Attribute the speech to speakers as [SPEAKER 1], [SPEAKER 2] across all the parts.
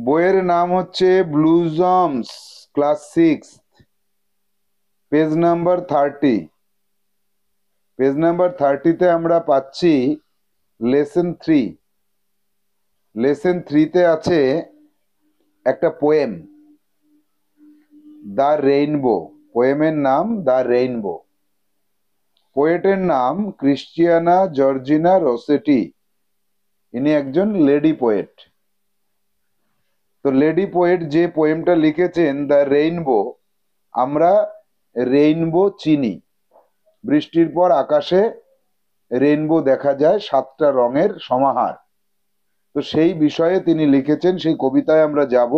[SPEAKER 1] বইয়ের নাম হচ্ছে Blossoms, class 6, page number 30। Page number 30-তে আমরা পাচ্ছি লেসন 3। লেসন 3-তে আছে একটা পোয়েম, দ্য রেইনবো। পোয়েমের নাম দ্য রেইনবো। পোয়েটের নাম ক্রিশ্চিয়ানা জর্জিনা রসেটি। ইনি একজন লেডি পোয়েট। তো লেডি পোয়েট যে পোয়েমটা লিখেছেন দ্য রেইনবো, আমরা রেইনবো চিনি। বৃষ্টির পর আকাশে রেইনবো দেখা যায়, 7টা রঙের সমাহার। তো সেই বিষয়ে তিনি লিখেছেন, সেই কবিতায় আমরা যাব।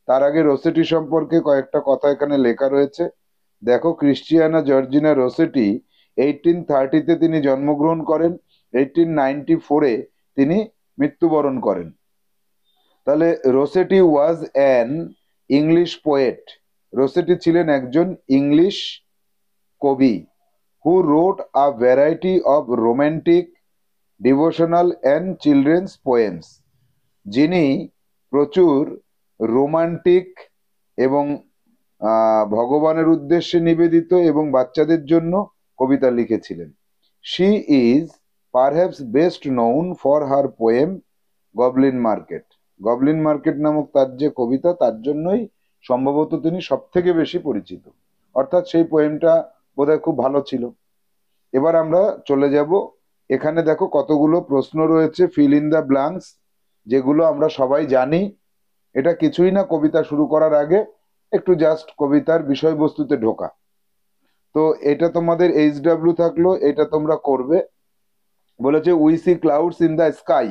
[SPEAKER 1] তার আগে রসেটি সম্পর্কে কয়েকটা কথা এখানে লেখা রয়েছে। দেখো, ক্রিশ্চিয়ানা জর্জিনা রসেটি 1830-তে তিনি জন্মগ্রহণ করেন, 1894-এ তিনি মৃত্যুবরণ করেন। তাহলে রসেটি ওয়াজ অ্যান ইংলিশ পোয়েট। রসেটি ছিলেন একজন ইংলিশ কবি who wrote a variety of romantic, devotional and children's poems, যিনি প্রচুর রোমান্টিক এবং ভগবানের উদ্দেশ্যে নিবেদিত এবং বাচ্চাদের জন্য কবিতা লিখেছিলেন। She is perhaps best known for her poem Goblin market. Goblin market নামক তার যে কবিতা, তার জন্যই সম্ভবত তিনি সব থেকে বেশি পরিচিত। অর্থাৎ সেই পোয়েমটা বোধহয় খুব ভালো ছিল। এবার আমরা চলে যাব, এখানে দেখো কতগুলো প্রশ্ন রয়েছে, ফিল ইন দ্য ব্ল্যাঙ্কস, যেগুলো আমরা সবাই জানি। এটা কিছুই না, কবিতা শুরু করার আগে একটু জাস্ট কবিতার বিষয়বস্তুতে ঢোকা। তো এটা তোমাদের HW থাকলো, এটা তোমরা করবে। বলেছে we see clouds in the sky,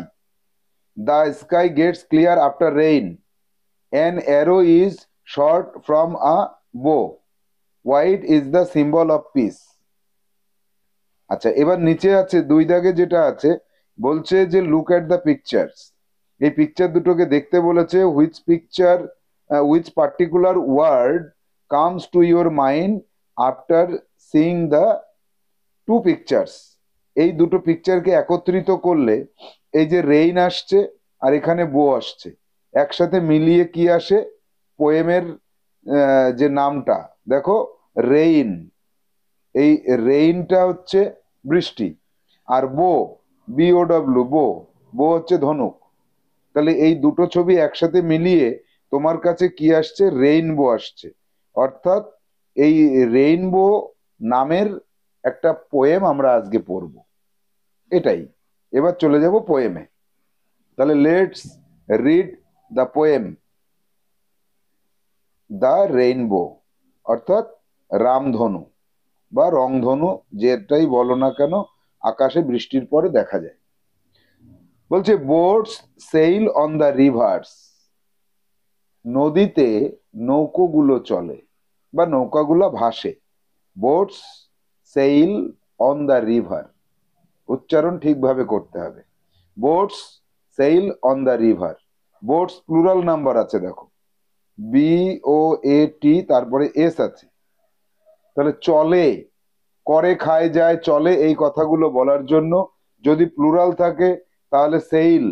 [SPEAKER 1] the sky gets clear after rain, an arrow is shot from a bow, white is the symbol of peace. আচ্ছা, এবার নিচে আছে 2 দাগে যেটা আছে, বলছে যে লুক অ্যাট দ্য পিকচার্স। এই পিকচার দুটোকে দেখতে বলেছে। Which picture, which particular word comes to your mind after seeing the 2 pictures. এই দুটো পিকচারকে একত্রিত করলে এই যে রেইন আসছে আর এখানে বো আসছে, একসাথে মিলিয়ে কি আসে? পোয়েমের যে নামটা দেখো, রেইন। এই রেইনটা হচ্ছে বৃষ্টি, আর বো, BOW, বো, বো হচ্ছে ধনুক। তাহলে এই দুটো ছবি একসাথে মিলিয়ে তোমার কাছে কি আসছে? রেইনবো আসছে। অর্থাৎ এই রেইনবো নামের একটা পোয়েম আমরা আজকে পড়ব, এটাই। এবার চলে যাব পোয়েমে। তাহলে let's read the poem the rainbow, অর্থাৎ রামধনু বা রংধনু, যেটাই বলো না কেন, আকাশে বৃষ্টির পরে দেখা যায়। বলছে boats sail on the rivers, নদীতে নৌকোগুলো চলে বা নৌকাগুলো ভাসে। Boats sail on the river, উচ্চারণ ঠিকভাবে করতে হবে। Boats sail on the river. Boats plural number আছে, দেখো BOAT, তারপরে S আছে। তাহলে চলে, করে, খায়, যায়, চলে, এই কথাগুলো বলার জন্য যদি প্লুরাল থাকে তাহলে সেইল,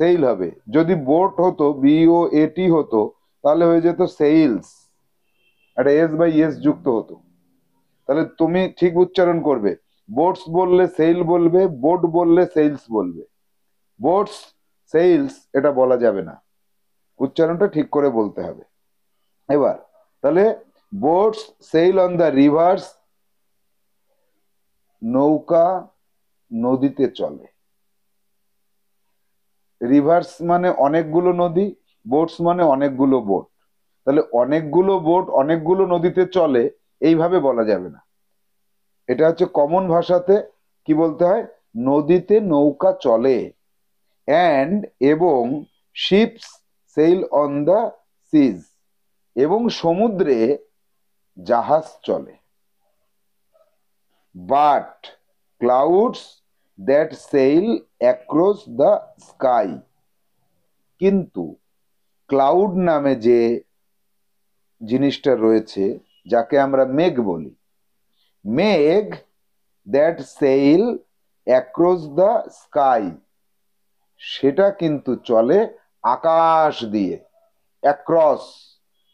[SPEAKER 1] সেইল হবে। যদি বোট হতো, BOAT হতো, তাহলে হয়ে যেত সেইলস, একটা S/S যুক্ত হতো। তাহলে তুমি ঠিক উচ্চারণ করবে। বোটস বললে সেইল বলবে, বোট বললে সেইলস বলবে। বোটস সেইলস এটা বলা যাবে না, উচ্চারণটা ঠিক করে বলতে হবে। এবার তাহলে boats sail on the rivers, নৌকা নদীতে চলে। রিভার্স মানে অনেকগুলো নদী, বোটস মানে অনেকগুলো বোট। তাহলে অনেকগুলো বোট অনেকগুলো নদীতে চলে, এইভাবে বলা যাবে না। এটা হচ্ছে কমন ভাষাতে কি বলতে হয়? নদীতে নৌকা চলে, অ্যান্ড এবং শিপস সেইল অন দ্য সিজ, এবং সমুদ্রে জাহাজ চলে। But clouds that sail across the sky, কিন্তু ক্লাউড নামে যে জিনিসটা রয়েছে, যাকে আমরা মেঘ বলি, মেঘ that sail across the sky, সেটা কিন্তু চলে আকাশ দিয়ে, অ্যাক্রস,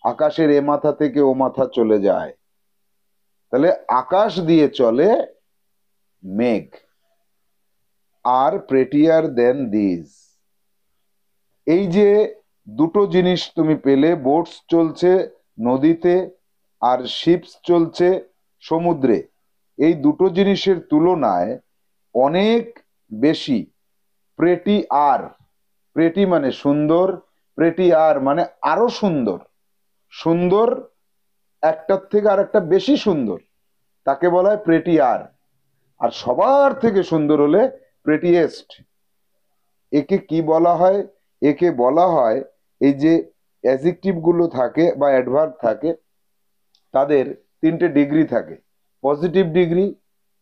[SPEAKER 1] আকাশের এ মাথা থেকে ও মাথা চলে যায়, তাহলে আকাশ দিয়ে চলে মেঘ। আর প্রেটিয়ার দেন দিস, এই যে দুটো জিনিস তুমি পেলে, বোটস চলছে নদীতে আর শিপস চলছে সমুদ্রে, এই দুটো জিনিসের তুলনায় অনেক বেশি প্রেটি আর, প্রেটি মানে সুন্দর, প্রেটি আর মানে আরো সুন্দর, সুন্দর একটার থেকে আর একটা বেশি সুন্দর, তাকে বলা হয় প্রেটি আর। আর সবার থেকে সুন্দর হলে প্রেটিয়েস্ট। একে কি বলা হয়? একে বলা হয়, এই যে অ্যাডজেক্টিভ গুলো থাকে বা অ্যাডভার্ব থাকে, তাদের তিনটে ডিগ্রি থাকে, positive degree,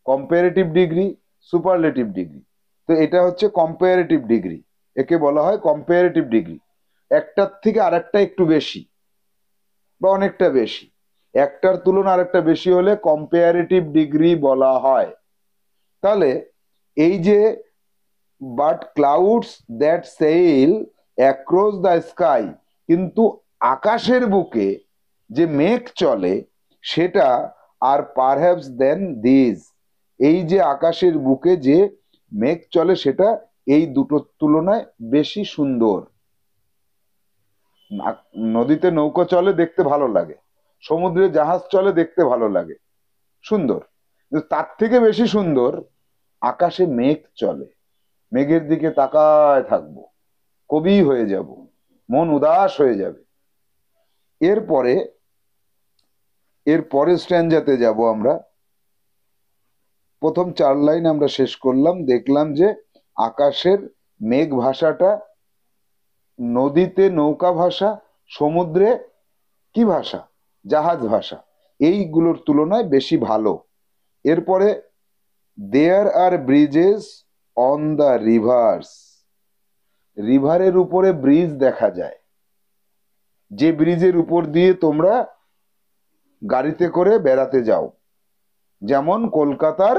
[SPEAKER 1] comparative degree, superlative degree. তো এটা হচ্ছে কম্পারেটিভ ডিগ্রি, একে বলা হয় কম্পারেটিভ ডিগ্রি। একটার থেকে আরেকটা একটু বেশি বা অনেকটা বেশি, একটার তুলনা আরেকটা বেশি হলে কম্পারেটিভ ডিগ্রি বলা হয়। তাহলে এই যে but clouds that sail across the sky, কিন্তু আকাশের বুকে যে মেঘ চলে সেটা আর পারহ্যাপস দেন দিস, এই যে আকাশের বুকে যে মেঘ চলে সেটা এই দুটোর তুলনায় বেশি সুন্দর। নদীতে নৌকো চলে দেখতে ভালো লাগে, সমুদ্রে জাহাজ চলে দেখতে ভালো লাগে, সুন্দর, কিন্তু তার থেকে বেশি সুন্দর আকাশে মেঘ চলে, মেঘের দিকে তাকায় থাকবো, কবি হয়ে যাব, মন উদাস হয়ে যাবে। এরপরে স্ট্যাঞ্জাতে যাব আমরা। প্রথম 4 লাইন আমরা শেষ করলাম, দেখলাম যে আকাশের মেঘ ভাষাটা নদীতে নৌকা ভাষা, সমুদ্রে কি ভাষা? জাহাজ ভাষা, এইগুলোর তুলনায় বেশি ভালো। এরপরে দেয়ার are bridges on the reverse, রিভারের উপরে ব্রিজ দেখা যায়, যে ব্রিজের উপর দিয়ে তোমরা গাড়িতে করে বেড়াতে যাও, যেমন কলকাতার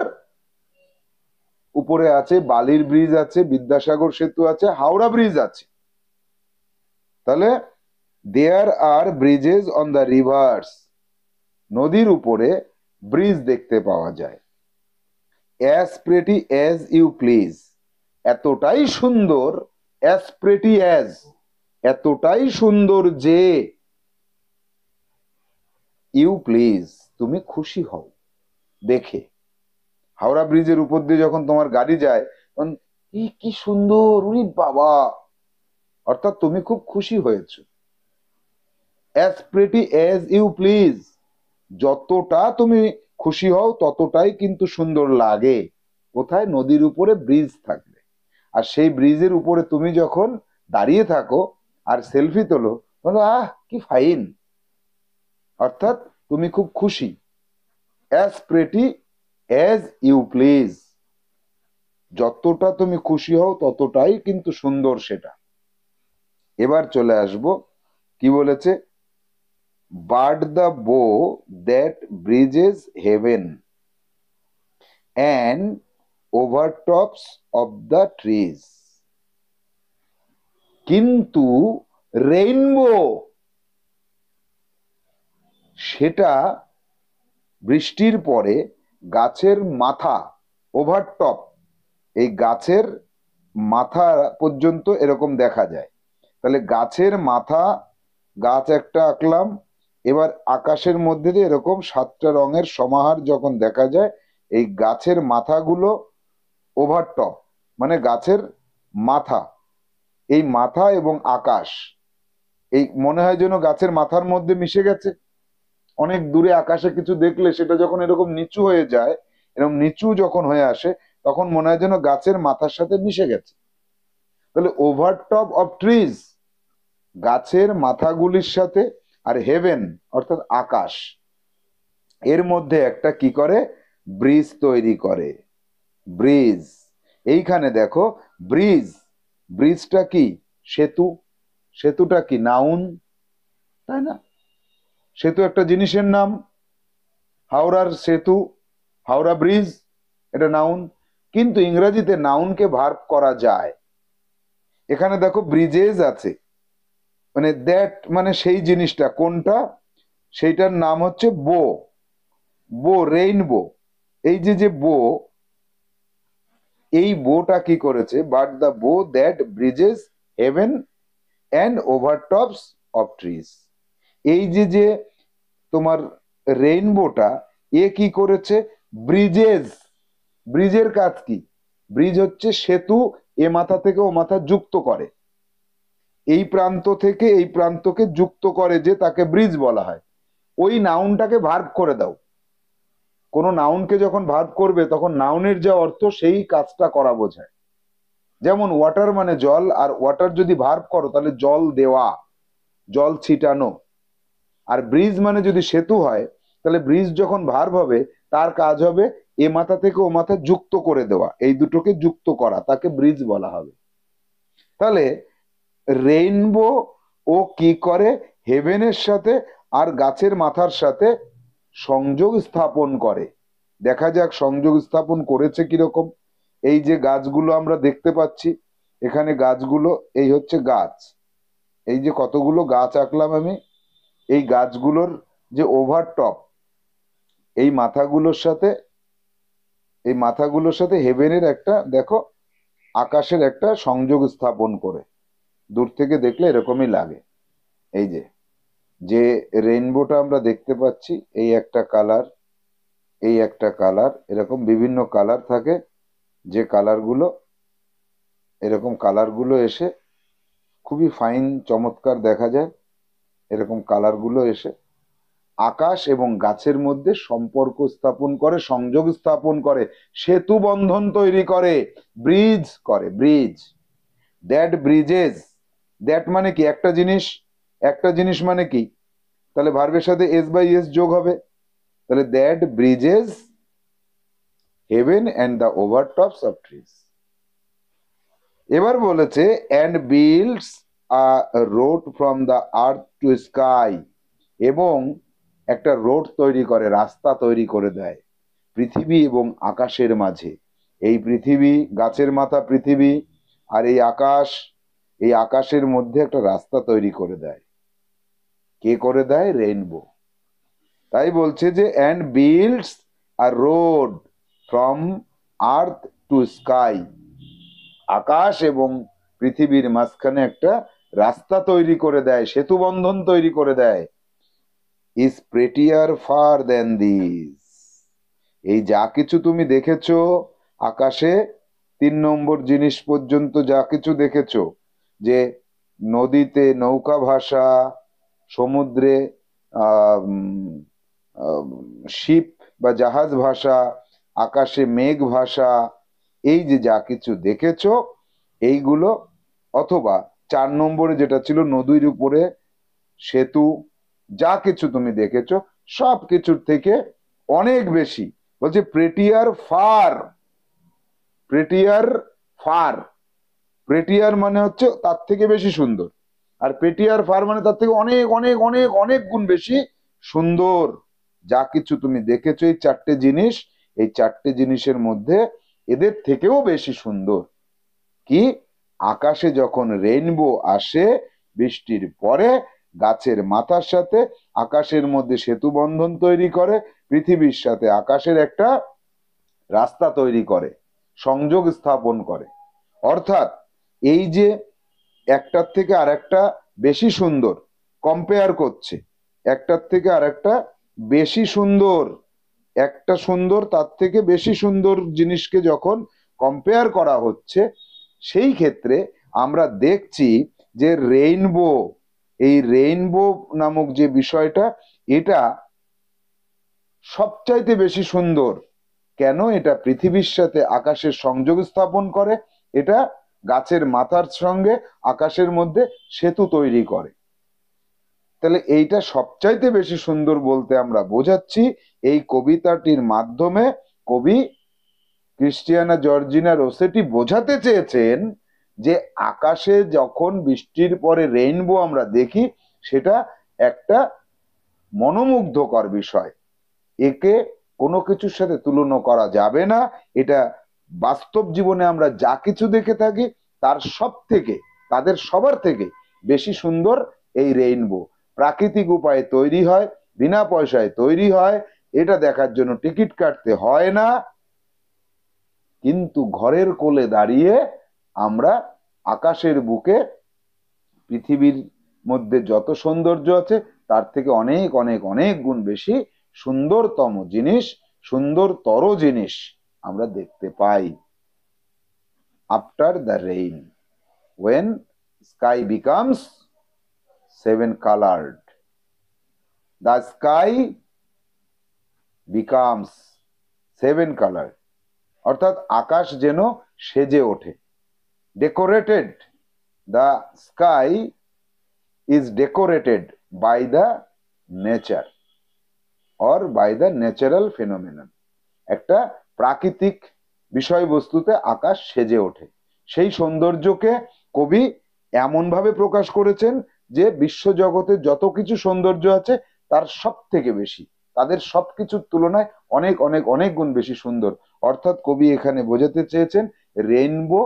[SPEAKER 1] উপরে আছে বালির ব্রিজ আছে, বিদ্যাসাগর সেতু আছে, হাওড়া ব্রিজ আছে। তাহলে there are bridges on the rivers, নদীর উপরে ব্রিজ দেখতে পাওয়া যায়। As pretty as you please, এতটাই সুন্দর, অ্যাজ প্রেটি অ্যাজ, এতটাই সুন্দর যে, ইউ প্লিজ, তুমি খুশি হও দেখে। হাওড়া ব্রিজের উপর দিয়ে যখন তোমার গাড়ি যায় তখন কি সুন্দর, উরি বাবা, অর্থাৎ তুমি খুব খুশি হয়েছো। As pretty as you please, যতটা তুমি খুশি হও ততটাই কিন্তু সুন্দর লাগে। কোথায়? নদীর উপরে ব্রিজ থাকবে, আর সেই ব্রিজের উপরে তুমি যখন দাঁড়িয়ে থাকো আর সেলফি তোলো, বলো আহ কি ফাইন, অর্থাৎ তুমি খুব খুশি। As pretty as you please, যতটা তুমি খুশি হও ততটাই কিন্তু সুন্দর সেটা। এবার চলে আসব, কি বলেছে? But the bow that bridges heaven and overtops of the trees, কিন্তু রেইনবো সেটা বৃষ্টির পরে গাছের মাথা, ওভারটপ, এই গাছের মাথা পর্যন্ত এরকম দেখা যায়। তাহলে গাছের মাথা, গাছ একটা আঁকলাম, এবার আকাশের মধ্যে দিয়ে এরকম 7টা রঙের সমাহার যখন দেখা যায়, এই গাছের মাথাগুলো ওভারটপ মানে গাছের মাথা, এই মাথা এবং আকাশ, এই মনে হয় যেন গাছের মাথার মধ্যে মিশে গেছে। অনেক দূরে আকাশে কিছু দেখলে সেটা যখন এরকম নিচু হয়ে যায়, এরকম নিচু যখন হয়ে আসে, তখন মনে হয় যেন গাছের মাথার সাথে মিশে গেছে। তাহলে ওভারটপ অফ ট্রিজ, গাছের মাথাগুলির সাথে, আর হেভেন অর্থাৎ আকাশ, এর মধ্যে একটা কি করে? ব্রিজ তৈরি করে। ব্রিজ, এইখানে দেখো ব্রিজ, ব্রিজটা কি? সেতু, সেতুটা কি? নাউন, তাই না? সেতু একটা জিনিসের নাম, হাওড়ার সেতু, হাওড়া ব্রিজ, এটা নাউন। কিন্তু ইংরেজিতে নাউনকে ভার্ব করা যায়, এখানে দেখো ব্রিজেস আছে, মানে দ্যাট মানে সেই জিনিসটা কোনটা, সেইটার নাম হচ্ছে বো। বো, রেইনবো। এই যে যে বো, এই বোটা কি করেছে, but the bow that bridges heaven and overtops of trees. এই যে যে তোমার রেইনবোটা, এ কি করেছে, ব্রিজেস। ব্রিজের কাজ কি, ব্রিজ হচ্ছে সেতু, এ মাথা থেকে ও মাথা যুক্ত করে, এই প্রান্ত থেকে এই প্রান্তকে যুক্ত করে, যে তাকে ব্রিজ বলা হয়। ওই নাউনটাকে ভার্ব করে দাও। কোনো নাউনকে যখন ভার্ব করবে তখন নাউনের যা অর্থ সেই কাজটা করা বোঝায়। যেমন ওয়াটার মানে জল, আর ওয়াটার যদি ভার্ব করো তাহলে জল দেওয়া, জল ছিটানো। আর ব্রিজ মানে যদি সেতু হয়, তাহলে ব্রিজ যখন ভার্ব হবে তার কাজ হবে এ মাথা থেকে ও মাথা যুক্ত করে দেওয়া, এই দুটোকে যুক্ত করা, তাকে ব্রিজ বলা হবে। তাহলে রেইনবো ও কি করে, হেভেনের সাথে আর গাছের মাথার সাথে সংযোগ স্থাপন করে। দেখা যাক সংযোগ স্থাপন করেছে কিরকম। এই যে গাছগুলো আমরা দেখতে পাচ্ছি, এখানে গাছগুলো, এই হচ্ছে গাছ, এই যে কতগুলো গাছ আঁকলাম আমি, এই গাছগুলোর যে ওভারটপ, এই মাথাগুলোর সাথে, এই মাথাগুলোর সাথে হেভেনের একটা দেখো আকাশের একটা সংযোগ স্থাপন করে, দূর থেকে দেখলে এরকমই লাগে। এই যে যে রেইনবোটা আমরা দেখতে পাচ্ছি, এই একটা কালার, এই একটা কালার, এরকম বিভিন্ন কালার থাকে, যে কালারগুলো, এরকম কালারগুলো এসে খুবই ফাইন চমৎকার দেখা যায়, এরকম কালারগুলো এসে আকাশ এবং গাছের মধ্যে সম্পর্ক স্থাপন করে, সংযোগ স্থাপন করে, সেতু বন্ধন তৈরি করে, ব্রিজ করে, ব্রিজ। দ্যাট ব্রিজেস, দ্যাট মানে কি, একটা জিনিস, একটা জিনিস মানে কি, তাহলে ভার্বের সাথে এস বাই এস যোগ হবে, তাহলে that bridges heaven and the overtops of trees. এবার বলেছে and builds a road from the earth to sky, এবং একটা রোড তৈরি করে, রাস্তা তৈরি করে দেয় পৃথিবী এবং আকাশের মাঝে। এই পৃথিবী, গাছের মাথা পৃথিবী, আর এই আকাশ, এই আকাশের মধ্যে একটা রাস্তা তৈরি করে দেয়। কে করে দেয়, রেইনবো। তাই বলছে যে and builds a road from earth to sky, আকাশ এবং পৃথিবীর মাঝখানে একটা রাস্তা তৈরি করে দেয়, সেতু বন্ধন তৈরি করে দেয়। ইজ প্রেটিয়ার ফার দেন দিস, এই যা কিছু তুমি দেখেছো আকাশে, 3 নম্বর জিনিস পর্যন্ত যা কিছু দেখেছো, যে নদীতে নৌকা ভাসা, সমুদ্রে শিপ বা জাহাজ ভাসা, আকাশে মেঘ ভাসা, এই যে যা কিছু দেখেছো এইগুলো, অথবা 4 নম্বরে যেটা ছিল নদীর উপরে সেতু, যা কিছু তুমি দেখেছো সব কিছুর থেকে অনেক বেশি, বলছে প্রেটিয়ার ফার, প্রেটিয়ার ফার, প্রেটিয়ার মানে হচ্ছে তার থেকে বেশি সুন্দর, আর পেটিয়ার ফার মানে তার থেকে অনেক অনেক অনেক অনেক গুণ বেশি সুন্দর। যা কিছু তুমি দেখেছো এই 4টে জিনিস, এই 4টে জিনিসের মধ্যে এদের থেকেও বেশি সুন্দর কি, আকাশে যখন রেইনবো আসে বৃষ্টির পরে, গাছের মাথার সাথে আকাশের মধ্যে সেতু বন্ধন তৈরি করে, পৃথিবীর সাথে আকাশের একটা রাস্তা তৈরি করে, সংযোগ স্থাপন করে। অর্থাৎ এই যে একটার থেকে আর একটা বেশি সুন্দর, কম্পেয়ার করছে, একটার থেকে আর একটা বেশি সুন্দর, একটা সুন্দর তার থেকে বেশি সুন্দর জিনিসকে যখন কম্পেয়ার করা হচ্ছে, সেই ক্ষেত্রে আমরা দেখছি যে রেইনবো, এই রেইনবো নামক যে বিষয়টা, এটা সবচাইতে বেশি সুন্দর। কেন, এটা পৃথিবীর সাথে আকাশের সংযোগ স্থাপন করে, এটা গাছের মাথার সঙ্গে আকাশের মধ্যে সেতু তৈরি করে। তাহলে এইটা সবচাইতে বেশি সুন্দর বলতে আমরা বোঝাচ্ছি এই কবিতাটির মাধ্যমে কবি ক্রিস্টিয়ানা জর্জিনা রোসেটি বোঝাতে চেয়েছেন যে আকাশে যখন বৃষ্টির পরে রেইনবো আমরা দেখি, সেটা একটা মনোমুগ্ধকর বিষয়, একে কোনো কিছুর সাথে তুলনা করা যাবে না। এটা বাস্তব জীবনে আমরা যা কিছু দেখে থাকি তার সব থেকে তাদের সবার থেকে বেশি সুন্দর এই রেইনবো। প্রাকৃতিক উপায়ে তৈরি হয়, বিনা পয়সায় তৈরি হয়, এটা দেখার জন্য টিকিট কাটতে হয় না, কিন্তু ঘরের কোলে দাঁড়িয়ে আমরা আকাশের বুকে পৃথিবীর মধ্যে যত সৌন্দর্য আছে তার থেকে অনেক অনেক অনেক গুণ বেশি সুন্দরতম জিনিস, সুন্দরতর জিনিস আমরা দেখতে পাই। After the rain, when sky becomes seven colored, the sky becomes seven colored, অর্থাৎ আকাশ যেন সেজে ওঠে। Decorated, the sky is decorated by the nature or by the natural phenomenon, একটা প্রাকৃতিক বিষয়বস্তুতে আকাশ সেজে ওঠে। সেই সৌন্দর্যকে কবি এমন ভাবে প্রকাশ করেছেন যে বিশ্বজগতে যত কিছু সৌন্দর্য আছে তার সব থেকে বেশি, তাদের সবকিছুর তুলনায় অনেক অনেক অনেক গুণ বেশি সুন্দর। অর্থাৎ কবি এখানে বোঝাতে চেয়েছেন রেইনবো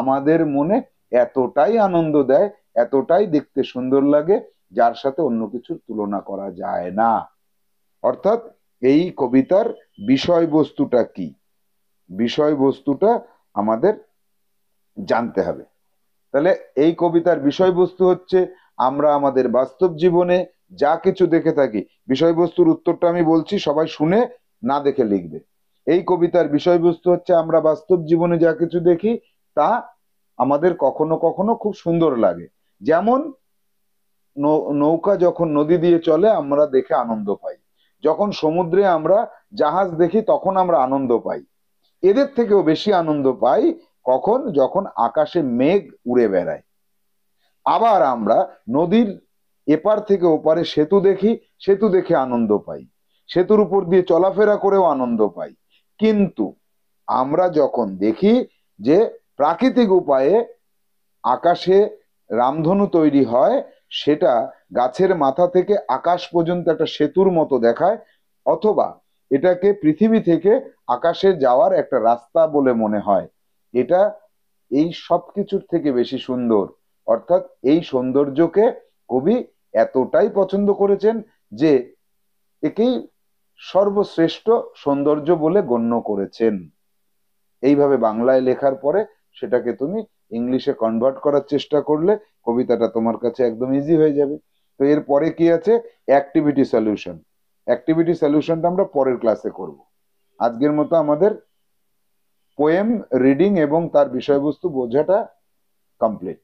[SPEAKER 1] আমাদের মনে এতটাই আনন্দ দেয়, এতটাই দেখতে সুন্দর লাগে, যার সাথে অন্য কিছুর তুলনা করা যায় না। অর্থাৎ এই কবিতার বিষয়বস্তুটা কি, বিষয়বস্তুটা আমাদের জানতে হবে। তাহলে এই কবিতার বিষয়বস্তু হচ্ছে আমরা আমাদের বাস্তব জীবনে যা কিছু দেখে থাকি, বিষয়বস্তুর উত্তরটা আমি বলছি, সবাই শুনে না দেখে লিখবে। এই কবিতার বিষয়বস্তু হচ্ছে আমরা বাস্তব জীবনে যা কিছু দেখি তা আমাদের কখনো কখনো খুব সুন্দর লাগে। যেমন নৌকা যখন নদী দিয়ে চলে আমরা দেখে আনন্দ পাই, যখন সমুদ্রে আমরা জাহাজ দেখি তখন আমরা আনন্দ পাই। এদের থেকেও বেশি আনন্দ পাই কখন, যখন আকাশে মেঘ উড়ে বেড়ায়। আবার আমরা নদীর এপার থেকে ওপারে সেতু দেখি, সেতু দেখে আনন্দ পাই, সেতুর উপর দিয়ে চলাফেরা করেও আনন্দ পাই। কিন্তু আমরা যখন দেখি যে প্রাকৃতিক উপায়ে আকাশে রামধনু তৈরি হয়, সেটা গাছের মাথা থেকে আকাশ পর্যন্ত একটা সেতুর মতো দেখায়, অথবা এটাকে পৃথিবী থেকে আকাশে যাওয়ার একটা রাস্তা বলে মনে হয়, এটা এই সব কিছুর থেকে বেশি সুন্দর। অর্থাৎ এই সৌন্দর্যকে কবি এতটাই পছন্দ করেছেন যে একেই সর্বশ্রেষ্ঠ সৌন্দর্য বলে গণ্য করেছেন। এইভাবে বাংলায় লেখার পরে সেটাকে তুমি ইংলিশে কনভার্ট করার চেষ্টা করলে কবিতাটা তোমার কাছে একদম ইজি হয়ে যাবে। তো এরপরে কি আছে, অ্যাক্টিভিটি সলিউশন। অ্যাক্টিভিটি সলিউশনটা আমরা পরের ক্লাসে করব। আজকের মতো আমাদের পোয়েম রিডিং এবং তার বিষয়বস্তু বোঝাটা কমপ্লিট।